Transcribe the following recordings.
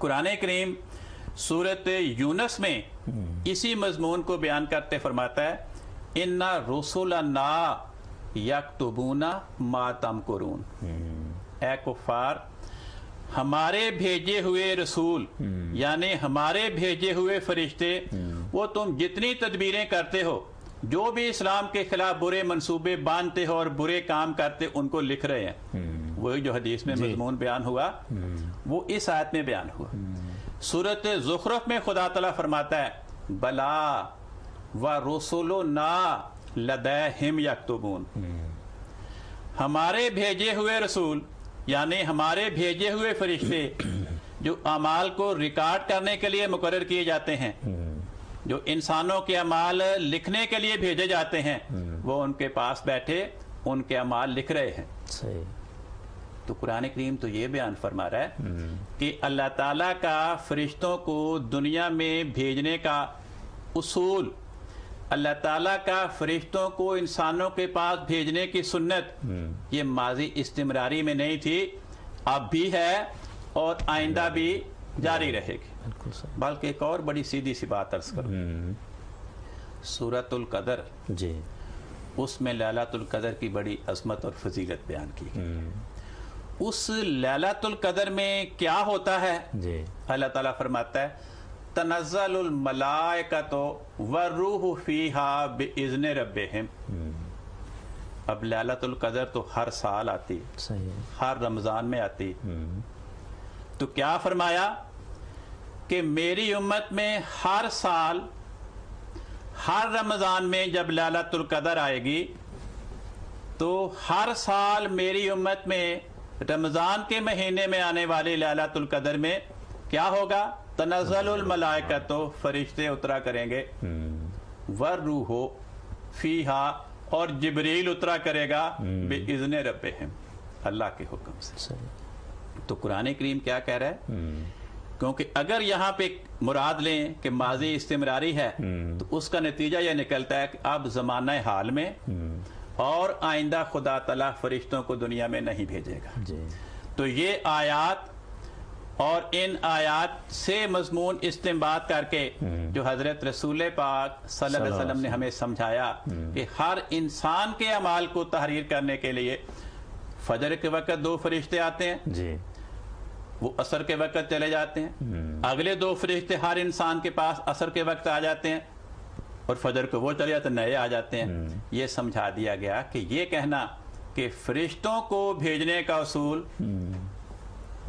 कुरान करीम सूरत यूनस में इसी मजमून को बयान करते फरमाता है इन्ना रुसुलना यक्तुबूना मा तमकुरून, ए कुफार हमारे भेजे हुए रसूल यानी हमारे भेजे हुए फरिश्ते वो तुम जितनी तदबीरें करते हो, जो भी इस्लाम के खिलाफ बुरे मंसूबे बांधते हो और बुरे काम करते उनको लिख रहे हैं। वही जो हदीस में मजमून बयान हुआ वो इस आयत में बयान हुआ। सूरत ज़ुखरुफ में खुदा तआला फरमाता है बला व रुसुलुना लदैहिम यक्तुबून, हमारे भेजे हुए रसूल यानी हमारे भेजे हुए फरिश्ते जो अमाल को रिकॉर्ड करने के लिए मुकर्रर किए जाते हैं, जो इंसानों के अमाल लिखने के लिए भेजे जाते हैं, वो उनके पास बैठे उनके अमाल लिख रहे हैं। सही। तो कुरान करीम तो ये बयान फरमा रहा है कि अल्लाह ताला का फरिश्तों को दुनिया में भेजने का उसूल, अल्लाह ताला का फरिश्तों को इंसानों के पास भेजने की सुन्नत ये माजी इस्तिमरारी में नहीं थी, अब भी है और आइंदा भी जारी रहेगी। बल्कि एक और बड़ी सीधी सी बात अर्ज करूं, सूरतुल कदर जी, उसमें लैलतुल कदर की बड़ी अजमत और फजीलत बयान की गई। उस लैलतुल कदर में क्या होता है जी, अल्लाह ताला फरमाता है तनज़्ज़लुल मलाइकतु वर्रूहु फीहा बिइज़्नि रब्बिहिम। अब लैलतुल कदर तो हर साल आती, सही, हर रमजान में आती। तो क्या फरमाया कि मेरी उम्मत में हर साल हर रमजान में जब लैलतुल कदर आएगी तो हर साल मेरी उम्मत में रमजान के महीने में आने वाली लैलतुल कदर में क्या होगा, तनज़्ज़लुल मलाइकतु, फरिश्ते उतरा करेंगे, वर्रूहु फीहा, और जिब्रील उतरा करेगा बिइज़्नि रब्बिहिम, अल्लाह के हुक्म से। तो कुरान करीम क्या कह रहा है, क्योंकि अगर यहाँ पे मुराद लें कि माजी इस्तिमरारी है तो उसका नतीजा यह निकलता है कि अब ज़माना हाल में और आइंदा खुदा तआला फरिश्तों को दुनिया में नहीं भेजेगा जी। तो ये आयात और इन आयात से मजमून इस्तिंबात करके जो हजरत रसूल पाक सल्लल्लाहु अलैहि वसल्लम ने हमें समझाया कि हर इंसान के अमाल को तहरीर करने के लिए फजर के वक्त 2 फरिश्ते आते हैं जी, वो असर के वक्त चले जाते हैं, अगले 2 फरिश्ते हर इंसान के पास असर के वक्त आ जाते हैं और फजर को वो चले जाते नए आ जाते हैं। ये समझा दिया गया कि ये कहना कि फरिश्तों को भेजने का उसूल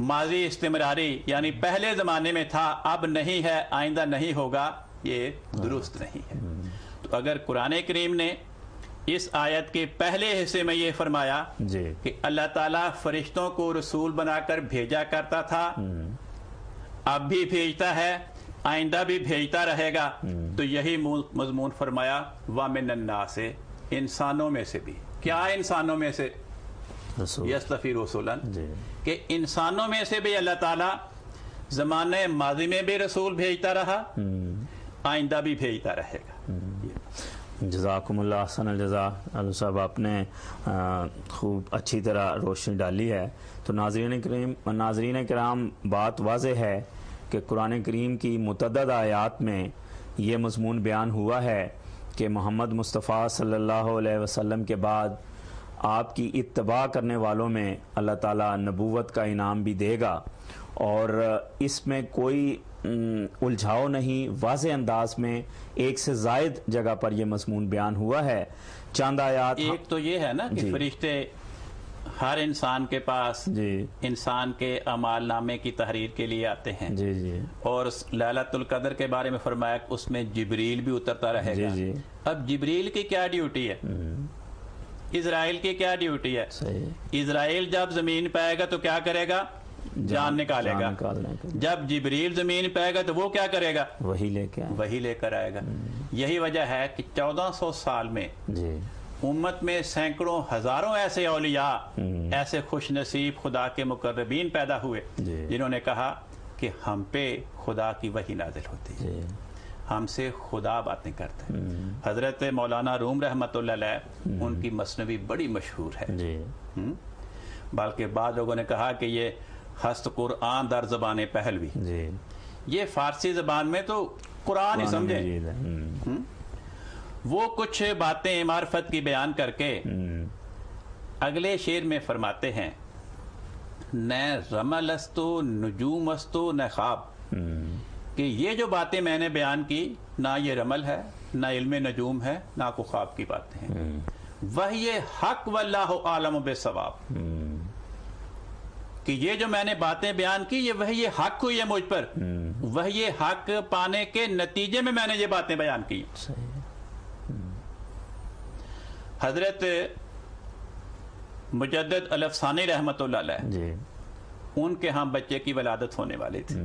माजी इस्तिमरारी यानी पहले ज़माने में था, अब नहीं है, आइंदा नहीं होगा, ये दुरुस्त नहीं है। तो अगर कुरान करीम ने इस आयत के पहले हिस्से में ये फरमाया जी, कि अल्लाह ताला फरिश्तों को रसूल बनाकर भेजा करता था, अब भी भेजता है, आइंदा भी भेजता रहेगा, तो यही मजमून फरमाया व मिनन नास से, इंसानों में से भी। क्या इंसानों में से, यस्तफी रसूलन, कि इंसानों में से भी अल्लाह ताला ज़माने माजी में भी रसूल भेजता रहा, आइंदा भी भेजता रहेगा। जज़ाकुमुल्लाह अहसनल जज़ा। अल्लाह साहब आपने खूब अच्छी तरह रोशनी डाली है। तो नाज़रीन किराम, बात वाज़ेह है कि कुरान करीम की मुतअद्दिद आयात में ये मज़मून बयान हुआ है कि मोहम्मद मुस्तफ़ा सल्लल्लाहु अलैहि वसल्लम के बाद आपकी इत्तबा करने वालों में अल्लाह ताला नबूवत का इनाम भी देगा, और इसमें कोई उलझाव नहीं, वाज़े अंदाज में एक से ज़ायद जगह पर यह मज़मून बयान हुआ है। चंद आयात, एक तो ये है ना कि फरिश्ते हर इंसान के पास जी, इंसान के अमाल नामे की तहरीर के लिए आते हैं जी जी, और लैलतुल कदर के बारे में फरमाया उसमें जिब्रील भी उतरता रहेगा। जी जी। अब जिब्रील की क्या ड्यूटी है, इजराइल की क्या ड्यूटी है? इजराइल जब जमीन पे आएगा तो क्या करेगा, जान निकालेगा। जब जिब्रील जमीन पे आएगा तो वो क्या करेगा, वही लेकर आएगा। यही वजह है कि 1400 साल में जी, उम्मत में सैकड़ों हजारों ऐसे औलिया, ऐसे खुश नसीब खुदा के मुकर्रबीन पैदा हुए जिन्होंने कहा कि हम पे खुदा की वही नाजिल होती है, हमसे खुदा बातें करते हैं। हजरत मौलाना रूम रहमतुल्लाह अलैह, उनकी मसनवी बड़ी मशहूर है, बल्कि बाद लोगों ने कहा कि ये हस्त कुरान दर ज़बान पहलवी, जी, ये फारसी ज़बान में तो कुरान ही समझे। वो कुछ बातें मार्फत की बयान करके अगले शेर में फरमाते हैं, न रमल अस्तो नजूम अस्तो न ख्वाब, कि ये जो बातें मैंने बयान की ना ये रमल है, ना इल्म नजूम है, ना को ख्वाब की बातें हैं। वह ये हक वल्लाहु आलम बेसवाब, कि ये जो मैंने बातें बयान की ये वह ये हक हुई है मुझ पर, वह ये हक पाने के नतीजे में मैंने ये बातें बयान की। हजरत मुजद्दिद अल-अफ़सानी रहमतुल्लाह अलैह, उनके यहाँ बच्चे की वलादत होने वाली थी।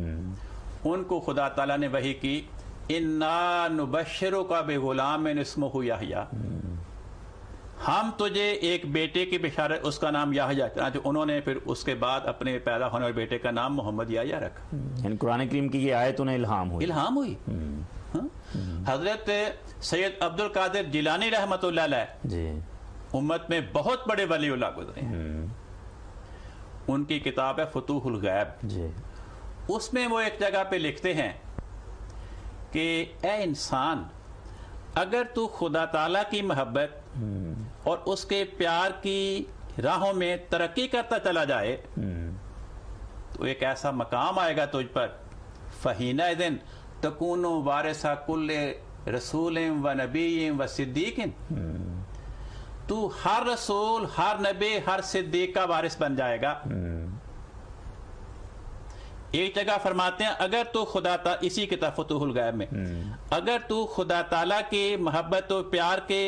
उनको खुदा ताला ने वही की, इन्ना नुबश्शिरुका बिग़ुलामिन इस्मुहु याहया, हम तुझे एक बेटे की बिशारत, उसका नाम याहया, चुनांचे उन्होंने फिर उसके बाद अपने पैदा होने वाले बेटे का नाम मोहम्मद याहया रखा। यानी कुरान करीम की ये आयत उन्हें इल्हाम हुई। हजरत सैयद अब्दुल कादिर जिलानी रहमतुल्लाह अलैह जी, उम्मत में बहुत बड़े वलीउल्लाह गुजरे हैं। उनकी किताब है फुतूहुल गैब जी, उसमें वो एक जगह पे लिखते हैं कि ए इंसान, अगर तू खुदा ताला की मोहब्बत और उसके प्यार की राहों में तरक्की करता चला जाए तो एक ऐसा मकाम आएगा तुझ पर, फहीना दिन तकूनो वारिसा कुल्ले रसूलिन व नबीयिन व सिद्दीकिन, तू हर रसूल, हर नबी, हर सिद्दीक का वारिस बन जाएगा। एक जगह फरमाते हैं, अगर तू खुदा ताला, इसी किताब फुतूहुल गैब में, अगर तू खुदा ताला की मोहब्बत और प्यार के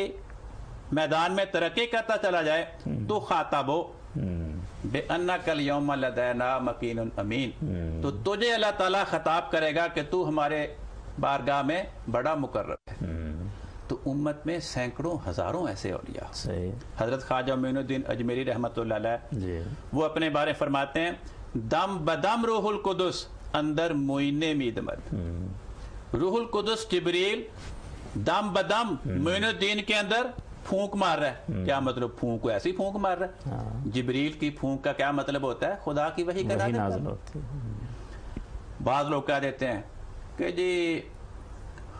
मैदान में तरक्की करता चला जाए तो खाताबो बेअन्ना कल यौम लदैना मकीनुन अमीन, तो तुझे अल्लाह ताला खिताब करेगा कि तू हमारे बारगाह में बड़ा मुकर्रब है। तो उम्मत में सैकड़ों हजारों ऐसे औलिया। हजरत ख्वाजा मोइनुद्दीन अजमेरी रहमतुल्लाह अलैह, वो अपने बारे फरमाते हैं, दम बदम रूहुल कुदस अंदर मोइने मीदमद, रूहुल कुदस जिब्रील दम बदम मोइनुद्दीन के अंदर फूंक मार रहा है। क्या मतलब? फूंक को ऐसी फूंक मार रहा है। जिब्रील की फूंक का क्या मतलब होता है? खुदा की वही नाज़िल होती है। बाद लोग कह देते हैं कि जी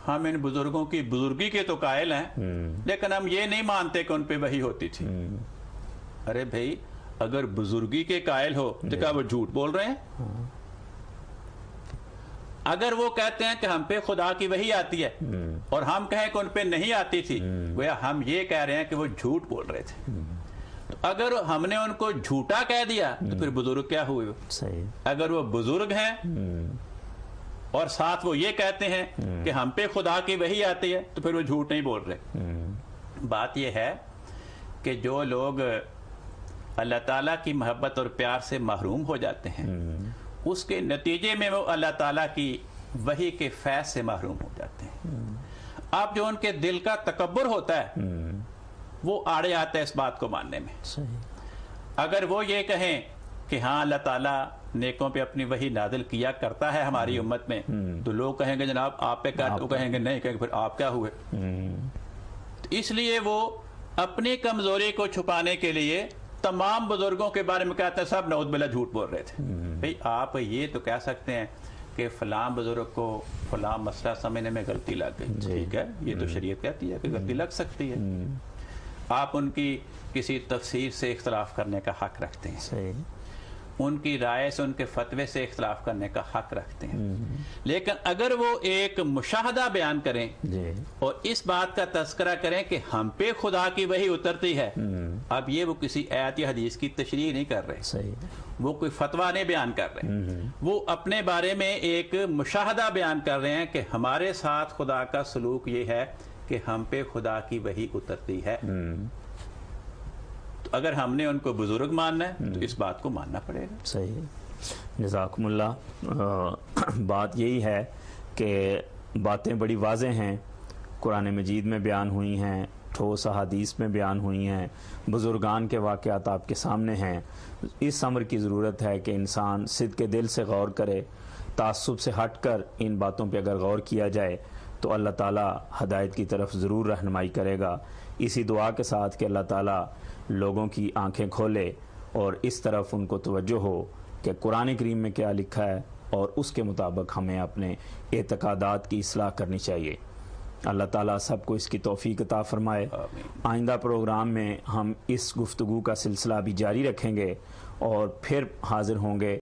हम इन बुजुर्गों की बुजुर्गी के तो कायल हैं, लेकिन हम ये नहीं मानते कि उन पे वही होती थी। अरे भाई, अगर बुजुर्गी के कायल हो तो क्या वो झूठ बोल रहे हैं? अगर वो कहते हैं कि हम पे खुदा की वही आती है और हम कहें कि उन पे नहीं आती थी, गोया हम ये कह रहे हैं कि वो झूठ बोल रहे थे। तो अगर हमने उनको झूठा कह दिया तो फिर बुजुर्ग क्या हुए? सही। अगर वो बुजुर्ग हैं और साथ वो ये कहते हैं कि हम पे खुदा की वही आती है तो फिर वो झूठ नहीं बोल रहे। बात ये है कि जो लोग अल्लाह ताला की मोहब्बत और प्यार से महरूम हो जाते हैं, उसके नतीजे में वो अल्लाह ताला की वही के फैज़ से महरूम हो जाते हैं। अब जो उनके दिल का तकब्बुर होता है वो आड़े आता है इस बात को मानने में। अगर वो ये कहें कि हाँ अल्लाह ताला नेकों पे अपनी वही नादिल किया करता है हमारी उम्मत में, तो लोग कहेंगे जनाब आप पे कर, वो कहेंगे नहीं, कहेंगे फिर आप क्या हुए? तो इसलिए वो अपनी कमजोरी को छुपाने के लिए तमाम बुजुर्गों के बारे में कहते हैं सब नऊज़ झूठ बोल रहे थे। भाई आप ये तो कह सकते हैं कि फलां बुजुर्ग को फलां मसला समझने में गलती लग गई, ठीक है, ये तो शरीयत कहती है कि गलती लग सकती है। आप उनकी किसी तफसीर से इख्तलाफ करने का हक रखते हैं, सही। उनकी राय से, उनके फतवे से इख्तलाफ करने का हक रखते हैं। लेकिन अगर वो एक मुशाहदा बयान करें और इस बात का तस्करा करें कि हम पे खुदा की वही उतरती है, अब ये वो किसी आयत या हदीस की तशरीह नहीं कर रहे, सही। वो कोई फतवा नहीं बयान कर रहे, वो अपने बारे में एक मुशाहदा बयान कर रहे हैं कि हमारे साथ खुदा का सलूक ये है कि हम पे खुदा की वही उतरती है। तो अगर हमने उनको बुजुर्ग मानना है तो इस बात को मानना पड़ेगा। सही। जज़ाकुमुल्लाह। बात यही है कि बातें बड़ी वाज़ेह हैं, कुरान मजीद में बयान हुई हैं, ठोस अहादीस में बयान हुई हैं, बुजुर्गान के वाक़यात आपके सामने हैं। इस अमर की ज़रूरत है कि इंसान सिद्क़ के दिल से गौर करे, तासुब से हट कर इन बातों पर अगर गौर किया जाए तो अल्लाह ताला हदायत की तरफ ज़रूर रहनुमाई करेगा। इसी दुआ के साथ कि अल्लाह ताला लोगों की आंखें खोले और इस तरफ उनको तवज्जो हो کہ قرآن کریم میں کیا لکھا ہے اور اس کے مطابق ہمیں اپنے اعتقادات کی اصلاح کرنی چاہیے۔ اللہ تعالیٰ سب کو اس کی توفیق عطا فرمائے۔ آئندہ پروگرام میں ہم اس گفتگو کا سلسلہ بھی جاری رکھیں گے اور پھر حاضر ہوں گے